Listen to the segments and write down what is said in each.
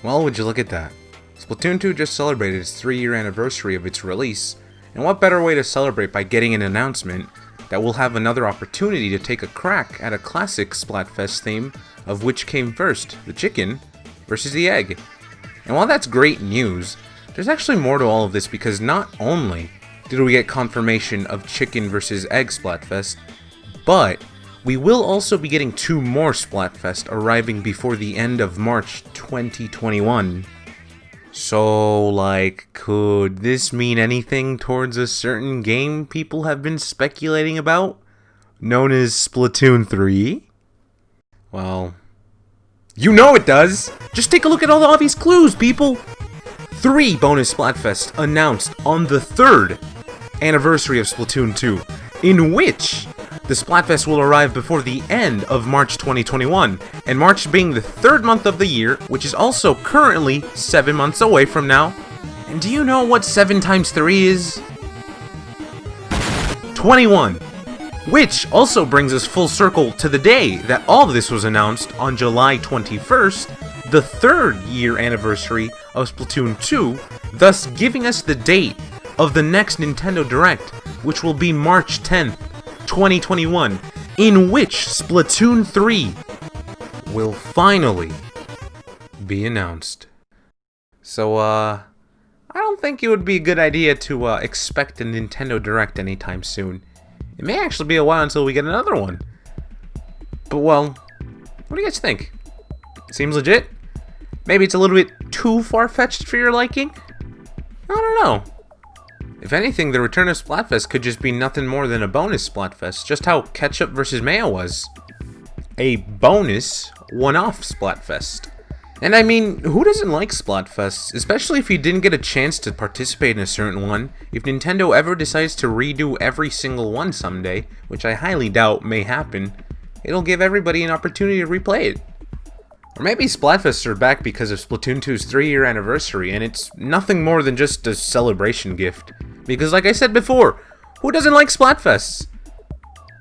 Well, would you look at that? Splatoon 2 just celebrated its 3-year anniversary of its release, and what better way to celebrate by getting an announcement that we'll have another opportunity to take a crack at a classic Splatfest theme of which came first, the chicken versus the egg. And while that's great news, there's actually more to all of this because not only did we get confirmation of chicken versus egg Splatfest, but we will also be getting 2 more Splatfest arriving before the end of March 2021. So, like, could this mean anything towards a certain game people have been speculating about, known as Splatoon 3? Well, you know it does! Just take a look at all the obvious clues, people! 3 bonus Splatfest announced on the 3rd anniversary of Splatoon 2, in which the Splatfest will arrive before the end of March 2021, and March being the 3rd month of the year, which is also currently 7 months away from now. And do you know what 7 times 3 is? 21. Which also brings us full circle to the day that all of this was announced on July 21st, the 3rd year anniversary of Splatoon 2, thus giving us the date of the next Nintendo Direct, which will be March 10th, 2021, in which Splatoon 3 will finally be announced. So, I don't think it would be a good idea to expect a Nintendo Direct anytime soon. It may actually be a while until we get another one. But, well, what do you guys think? Seems legit? Maybe it's a little bit too far-fetched for your liking? I don't know. If anything, the return of Splatfest could just be nothing more than a bonus Splatfest, just how Ketchup vs. Mayo was. A bonus, one-off Splatfest. And I mean, who doesn't like Splatfests, especially if you didn't get a chance to participate in a certain one? If Nintendo ever decides to redo every single one someday, which I highly doubt may happen, it'll give everybody an opportunity to replay it. Or maybe Splatfests are back because of Splatoon 2's 3-year anniversary, and it's nothing more than just a celebration gift. Because like I said before, who doesn't like Splatfests?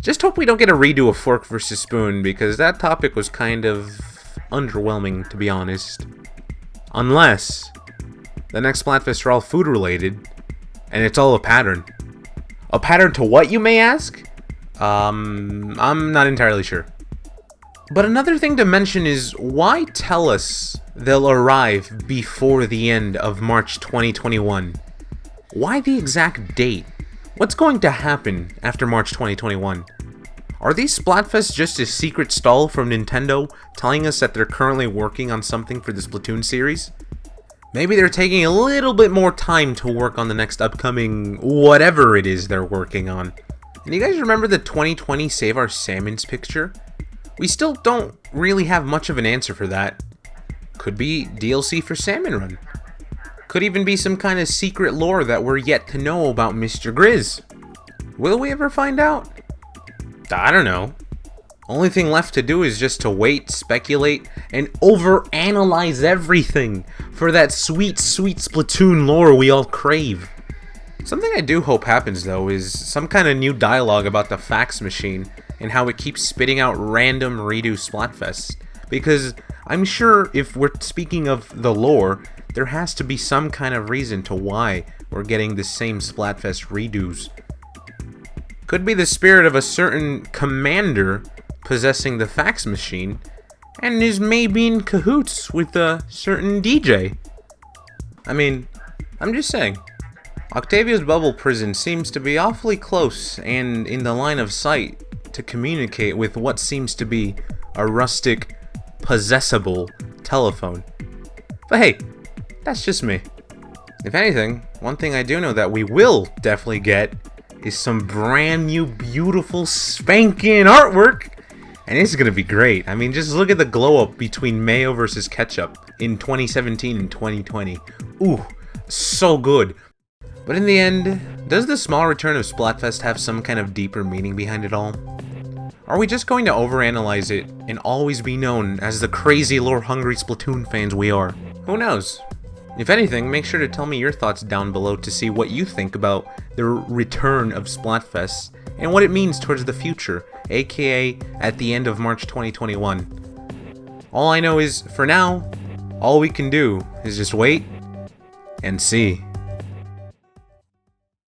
Just hope we don't get a redo of Fork vs. Spoon, because that topic was kind of underwhelming, to be honest. Unless the next Splatfests are all food related, and it's all a pattern. A pattern to what, you may ask? I'm not entirely sure. But another thing to mention is, why tell us they'll arrive before the end of March 2021? Why the exact date? What's going to happen after March 2021? Are these Splatfests just a secret stall from Nintendo telling us that they're currently working on something for the Splatoon series? Maybe they're taking a little bit more time to work on the next upcoming whatever it is they're working on. And you guys remember the 2020 Save Our Salmons picture? We still don't really have much of an answer for that. Could be DLC for Salmon Run. Could even be some kind of secret lore that we're yet to know about Mr. Grizz. Will we ever find out? I don't know. Only thing left to do is just to wait, speculate, and overanalyze everything for that sweet, sweet Splatoon lore we all crave. Something I do hope happens, though, is some kind of new dialogue about the fax machine and how it keeps spitting out random redo Splatfests. Because I'm sure if we're speaking of the lore, there has to be some kind of reason to why we're getting the same Splatfest redos. Could be the spirit of a certain commander possessing the fax machine, and is maybe in cahoots with a certain DJ. I mean, I'm just saying. Octavio's bubble prison seems to be awfully close and in the line of sight to communicate with what seems to be a rustic, possessable telephone. But hey, that's just me. If anything, one thing I do know that we will definitely get is some brand new, beautiful, spanking artwork. And it's gonna be great. I mean, just look at the glow up between Mayo versus Ketchup in 2017 and 2020. Ooh, so good. But in the end, does the small return of Splatfest have some kind of deeper meaning behind it all? Are we just going to overanalyze it and always be known as the crazy lore-hungry Splatoon fans we are? Who knows? If anything, make sure to tell me your thoughts down below to see what you think about the return of Splatfest and what it means towards the future, aka at the end of March 2021. All I know is, for now, all we can do is just wait and see.